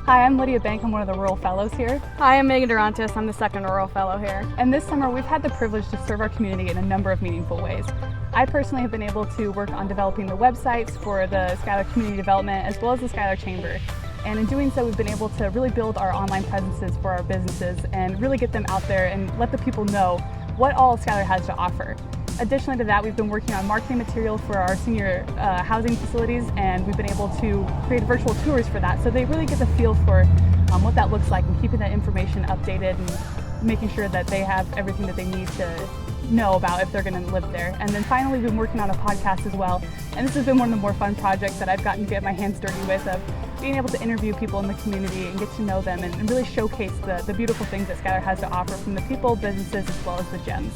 Hi, I'm Lydia Bank. I'm one of the Rural Fellows here. Hi, I'm Megan Durantis. I'm the second Rural Fellow here. And this summer we've had the privilege to serve our community in a number of meaningful ways. I personally have been able to work on developing the websites for the Schuyler Community Development as well as the Schuyler Chamber. And in doing so, we've been able to really build our online presences for our businesses and really get them out there and let the people know what all Schuyler has to offer. Additionally to that, we've been working on marketing material for our senior housing facilities, and we've been able to create virtual tours for that, so they really get the feel for what that looks like and keeping that information updated and making sure that they have everything that they need to know about if they're going to live there. And then finally, we've been working on a podcast as well, and this has been one of the more fun projects that I've gotten to get my hands dirty with, of being able to interview people in the community and get to know them and really showcase the beautiful things that Schuyler has to offer, from the people, businesses, as well as the gems.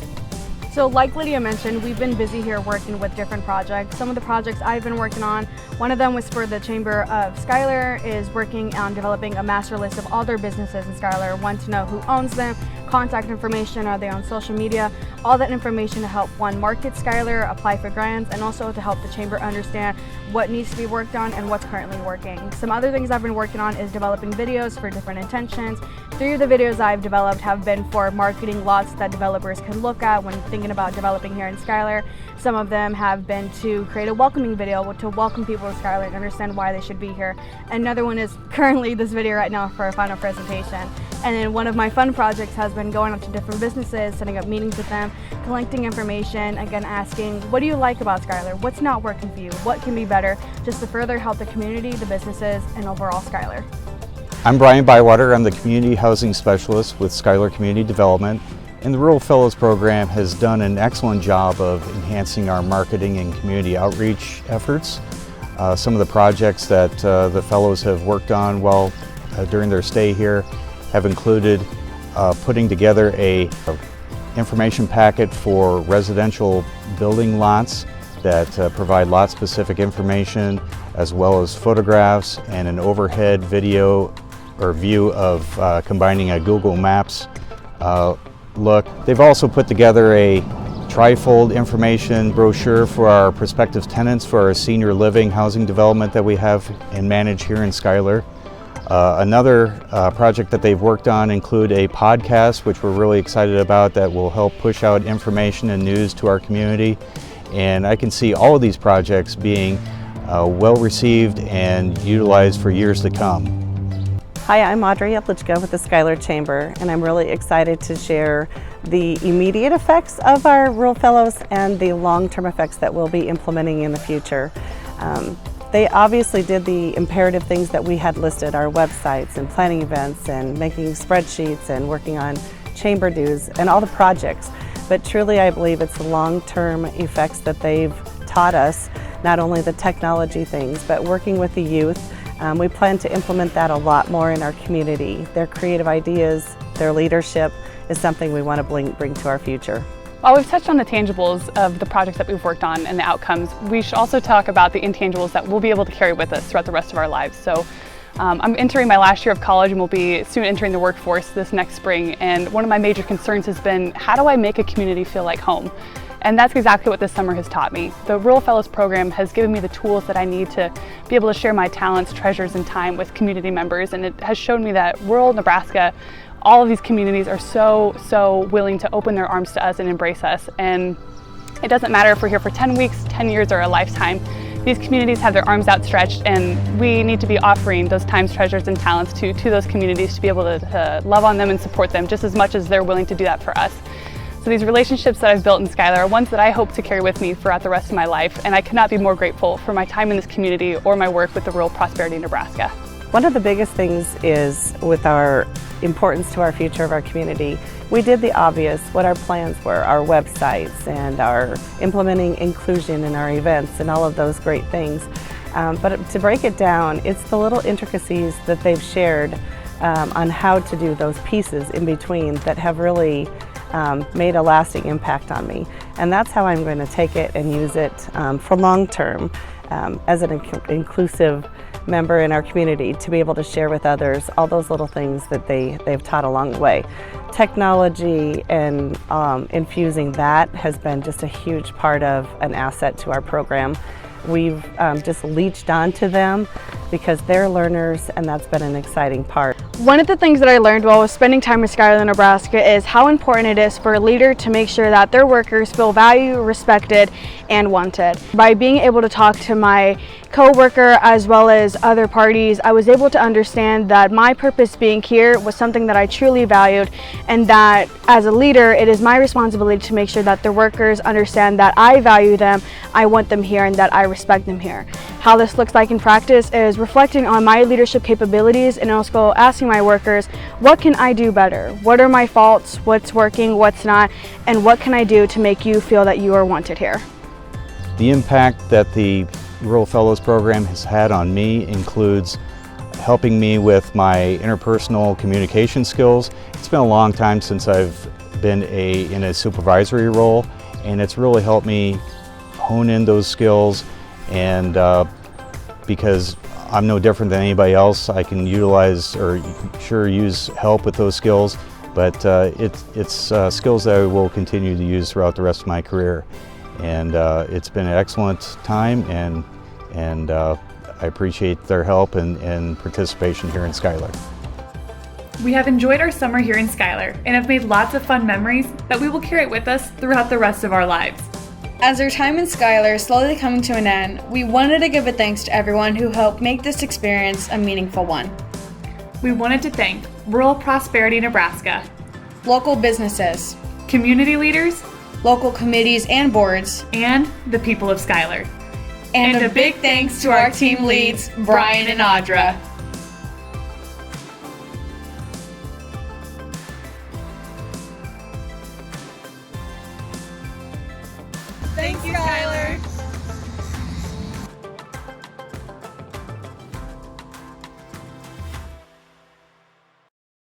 So like Lydia mentioned, we've been busy here working with different projects. Some of the projects I've been working on, one of them was for the Chamber of Schuyler, is working on developing a master list of all their businesses in Schuyler, want to know who owns them, contact information, are they on social media, all that information to help one market Schuyler, apply for grants, and also to help the Chamber understand what needs to be worked on and what's currently working. Some other things I've been working on is developing videos for different intentions. 3 of the videos I've developed have been for marketing lots that developers can look at when thinking about developing here in Schuyler. Some of them have been to create a welcoming video to welcome people to Schuyler and understand why they should be here. Another one is currently this video right now for a final presentation. And then one of my fun projects has been going up to different businesses, setting up meetings with them, collecting information, again asking, what do you like about Schuyler? What's not working for you? What can be better? Just to further help the community, the businesses, and overall Schuyler. I'm Brian Bywater. I'm the Community Housing Specialist with Schuyler Community Development. And the Rural Fellows Program has done an excellent job of enhancing our marketing and community outreach efforts. Some of the projects that the Fellows have worked on during their stay here have included putting together an information packet for residential building lots that provide lot-specific information, as well as photographs and an overhead video or view of combining a Google Maps look. They've also put together a trifold information brochure for our prospective tenants for our senior living housing development that we have and manage here in Schuyler. Another project that they've worked on include a podcast, which we're really excited about, that will help push out information and news to our community. And I can see all of these projects being well received and utilized for years to come. Hi, I'm Audrey Eplichka with the Schuyler Chamber, and I'm really excited to share the immediate effects of our Rural Fellows and the long-term effects that we'll be implementing in the future. They obviously did the imperative things that we had listed, our websites and planning events and making spreadsheets and working on chamber dues and all the projects. But truly I believe it's the long-term effects that they've taught us, not only the technology things, but working with the youth. We plan to implement that a lot more in our community. Their creative ideas, their leadership is something we want to bring to our future. While we've touched on the tangibles of the projects that we've worked on and the outcomes, we should also talk about the intangibles that we'll be able to carry with us throughout the rest of our lives. So I'm entering my last year of college and will be soon entering the workforce this next spring, and one of my major concerns has been, how do I make a community feel like home? And that's exactly what this summer has taught me. The Rural Fellows Program has given me the tools that I need to be able to share my talents, treasures, and time with community members, and it has shown me that rural Nebraska, all of these communities are so willing to open their arms to us and embrace us. And it doesn't matter if we're here for 10 weeks, 10 years, or a lifetime. These communities have their arms outstretched, and we need to be offering those times, treasures, and talents to those communities to be able to love on them and support them just as much as they're willing to do that for us. So these relationships that I've built in Schuyler are ones that I hope to carry with me throughout the rest of my life, and I could not be more grateful for my time in this community or my work with the Rural Prosperity Nebraska. One of the biggest things is, with our importance to our future of our community, we did the obvious, what our plans were, our websites and our implementing inclusion in our events and all of those great things. But to break it down, it's the little intricacies that they've shared on how to do those pieces in between that have really made a lasting impact on me. And that's how I'm going to take it and use it for long term as an inclusive member in our community, to be able to share with others all those little things that they've taught along the way. Technology and infusing that has been just a huge part of an asset to our program. We've just leached onto them because they're learners, and that's been an exciting part. One of the things that I learned while I was spending time in Schuyler, Nebraska is how important it is for a leader to make sure that their workers feel valued, respected, and wanted. By being able to talk to my co-worker as well as other parties, I was able to understand that my purpose being here was something that I truly valued, and that as a leader, it is my responsibility to make sure that the workers understand that I value them, I want them here, and that I respect them here. How this looks like in practice is reflecting on my leadership capabilities and also asking my workers, what can I do better? What are my faults? What's working? What's not? And what can I do to make you feel that you are wanted here? The impact that the Rural Fellows Program has had on me includes helping me with my interpersonal communication skills. It's been a long time since I've been in a supervisory role, and it's really helped me hone in those skills, and because I'm no different than anybody else, I can utilize or sure use help with those skills, but it's skills that I will continue to use throughout the rest of my career. And it's been an excellent time, and I appreciate their help and participation here in Schuyler. We have enjoyed our summer here in Schuyler and have made lots of fun memories that we will carry with us throughout the rest of our lives. As our time in Schuyler is slowly coming to an end, we wanted to give a thanks to everyone who helped make this experience a meaningful one. We wanted to thank Rural Prosperity Nebraska, Local businesses, community leaders, local committees and boards, and the people of Schuyler. and a big thanks to our team leads, Brian and Audra.